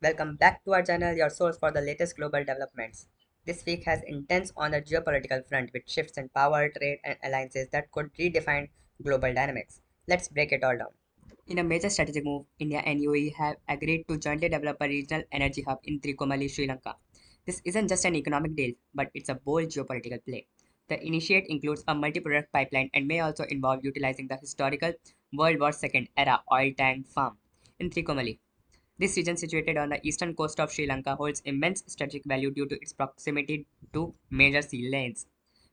Welcome back to our channel, your source for the latest global developments. This week has intense on the geopolitical front with shifts in power, trade, and alliances that could redefine global dynamics. Let's break it all down. In a major strategic move, India and UAE have agreed to jointly develop a regional energy hub in Trincomalee, Sri Lanka. This isn't just an economic deal, but it's a bold geopolitical play. The initiate includes a multi-product pipeline and may also involve utilizing the historical World War II era oil tank farm in Trincomalee. This region, situated on the eastern coast of Sri Lanka, holds immense strategic value due to its proximity to major sea lanes.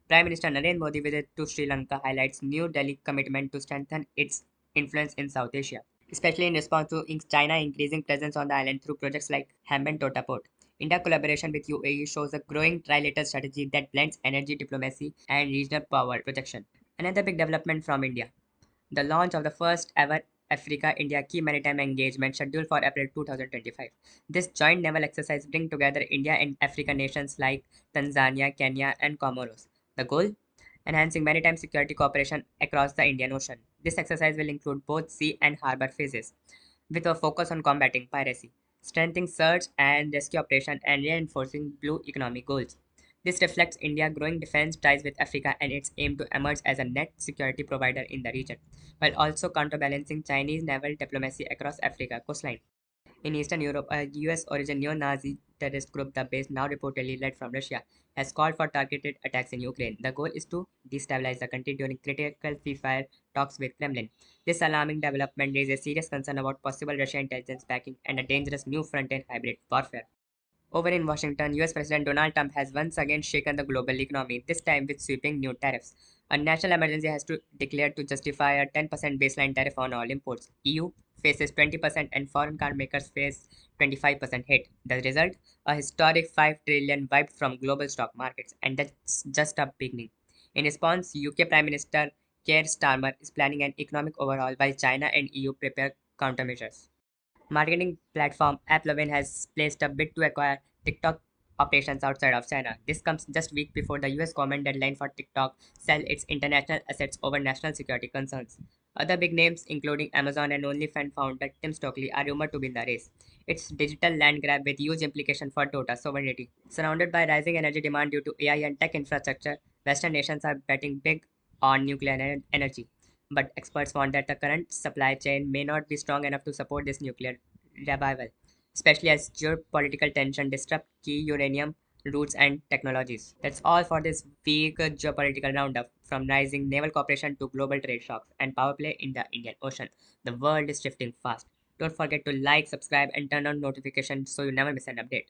Prime Minister Narendra Modi's visit to Sri Lanka highlights New Delhi's commitment to strengthen its influence in South Asia, especially in response to China's increasing presence on the island through projects like Hambantota Port. India collaboration with UAE shows a growing trilateral strategy that blends energy diplomacy and regional power projection. Another big development from India: the launch of the first ever Africa-India key maritime engagement scheduled for April 2025. This joint naval exercise brings together India and African nations like Tanzania, Kenya, and Comoros. The goal? Enhancing maritime security cooperation across the Indian Ocean. This exercise will include both sea and harbor phases, with a focus on combating piracy, strengthening search and rescue operations, and reinforcing blue economic goals. This reflects India's growing defense ties with Africa and its aim to emerge as a net security provider in the region, while also counterbalancing Chinese naval diplomacy across Africa coastline. In Eastern Europe, a US origin neo-Nazi terrorist group, the base now reportedly led from Russia, has called for targeted attacks in Ukraine. The goal is to destabilize the country during critical ceasefire talks with Kremlin. This alarming development raises serious concern about possible Russian intelligence backing and a dangerous new front-end hybrid warfare. Over in Washington, US President Donald Trump has once again shaken the global economy, this time with sweeping new tariffs. A national emergency has to declare to justify a 10% baseline tariff on all imports. EU faces 20% and foreign car makers face 25% hit. The result? A historic 5 trillion wiped from global stock markets, and that's just a beginning. In response, UK Prime Minister Keir Starmer is planning an economic overhaul while China and EU prepare countermeasures. Marketing platform AppLovin has placed a bid to acquire TikTok operations outside of China. This comes just week before the US government deadline for TikTok sell its international assets over national security concerns. Other big names, including Amazon and OnlyFans founder Tim Stokely, are rumored to be in the race. It's digital land grab with huge implication for data sovereignty. Surrounded by rising energy demand due to AI and tech infrastructure, Western nations are betting big on nuclear energy. But experts warn that the current supply chain may not be strong enough to support this nuclear revival, especially as geopolitical tension disrupt key uranium routes and technologies. That's all for this week geopolitical roundup. From rising naval cooperation to global trade shocks and power play in the Indian Ocean, the world is shifting fast. Don't forget to like, subscribe, and turn on notifications so you never miss an update.